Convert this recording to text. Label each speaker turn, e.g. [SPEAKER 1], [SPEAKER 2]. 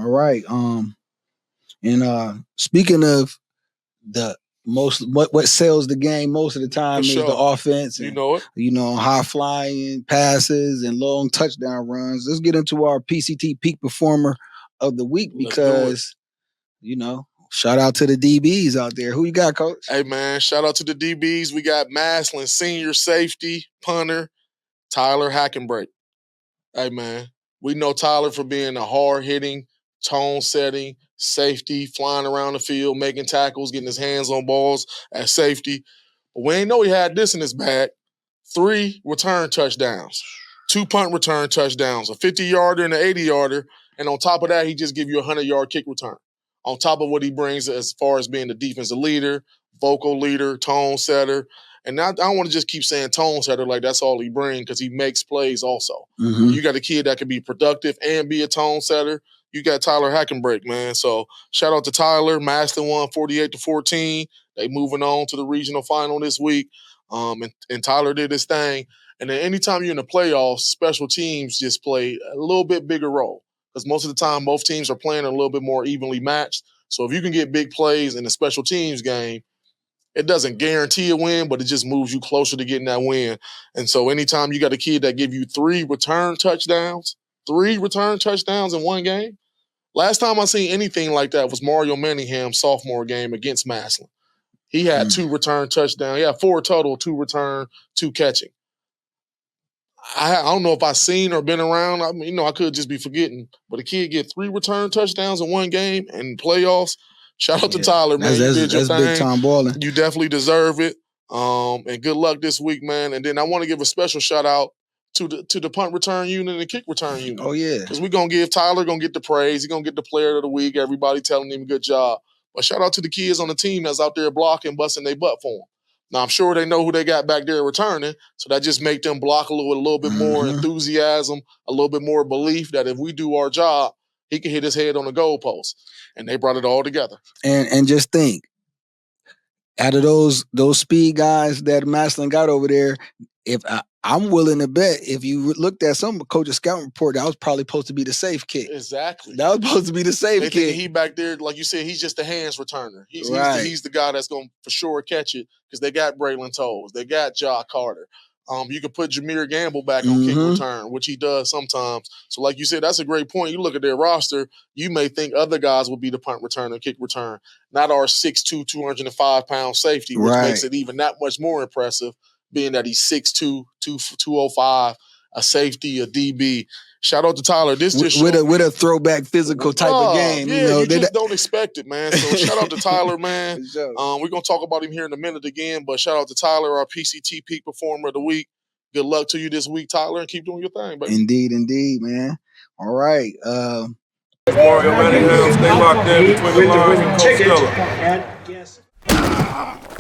[SPEAKER 1] All right. And speaking of the what sells the game most of the time is the offense.
[SPEAKER 2] You know it.
[SPEAKER 1] High flying passes and long touchdown runs. Let's get into our PCT peak performer of the week because shout out to the DBs out there. Who you got, Coach?
[SPEAKER 2] Hey man, shout out to the DBs. We got Maslin, senior safety, punter, Tyler Hackenbrake. Hey man, we know Tyler for being a hard-hitting, tone-setting safety, flying around the field, making tackles, getting his hands on balls at safety. But we ain't know he had this in his bag. 3 return touchdowns, 2 punt return touchdowns, a 50-yarder and an 80-yarder, and on top of that, he just give you a 100-yard kick return. On top of what he brings as far as being the defensive leader, vocal leader, tone setter. And I don't want to just keep saying tone setter like that's all he brings because he makes plays also.
[SPEAKER 1] Mm-hmm.
[SPEAKER 2] You got a kid that can be productive and be a tone setter. You got Tyler Hackenbrake, man. So shout out to Tyler. Maslin won 48-14. They moving on to the regional final this week. And Tyler did his thing. And then anytime you're in the playoffs, special teams just play a little bit bigger role because most of the time both teams are playing a little bit more evenly matched. So if you can get big plays in the special teams game, it doesn't guarantee a win, but it just moves you closer to getting that win. And so anytime you got a kid that give you 3 return touchdowns in one game. Last time I seen anything like that was Mario Manningham's sophomore game against Maslin. He had 2 return touchdowns. He had 4 total, 2 return, 2 catching. I don't know if I seen or been around. I mean, I could just be forgetting. But a kid get 3 return touchdowns in one game in playoffs. Shout out to Tyler, man. You did your thing.
[SPEAKER 1] That's big time balling.
[SPEAKER 2] You definitely deserve it. And good luck this week, man. And then I want to give a special shout out to the punt return unit and the kick return unit.
[SPEAKER 1] Oh, yeah.
[SPEAKER 2] Because we're going to give Tyler get the praise. He's going to get the player of the week. Everybody telling him good job. But shout out to the kids on the team that's out there blocking, busting their butt for him. Now, I'm sure they know who they got back there returning, so that just make them block with a little bit more enthusiasm, a little bit more belief that if we do our job, he can hit his head on the goalpost. And they brought it all together.
[SPEAKER 1] And just think, out of those speed guys that Maslin got over there, if I'm willing to bet if you looked at some coach's scouting report, that was probably supposed to be the safe kick.
[SPEAKER 2] Exactly.
[SPEAKER 1] That was supposed to be the safe kick.
[SPEAKER 2] He back there, like you said, he's just a hands returner. He's the guy that's going to for sure catch it because they got Braylon Toles. They got Jock Carter. You can put Jameer Gamble back on kick return, which he does sometimes. So like you said, that's a great point. You look at their roster, you may think other guys would be the punt return and kick return, not our 6'2", 205-pound safety, which makes it even that much more impressive, being that he's 6'2", 205, a safety, a DB. Shout out to Tyler. This just
[SPEAKER 1] with a throwback physical type of game.
[SPEAKER 2] Yeah, you just don't expect it, man. So shout out to Tyler, man. We're going to talk about him here in a minute again, but shout out to Tyler, our PCT Peak Performer of the Week. Good luck to you this week, Tyler, and keep doing your thing, baby.
[SPEAKER 1] Indeed, man. All right.
[SPEAKER 3] Mario Manningham, stay locked in between the lines and Coach Stella.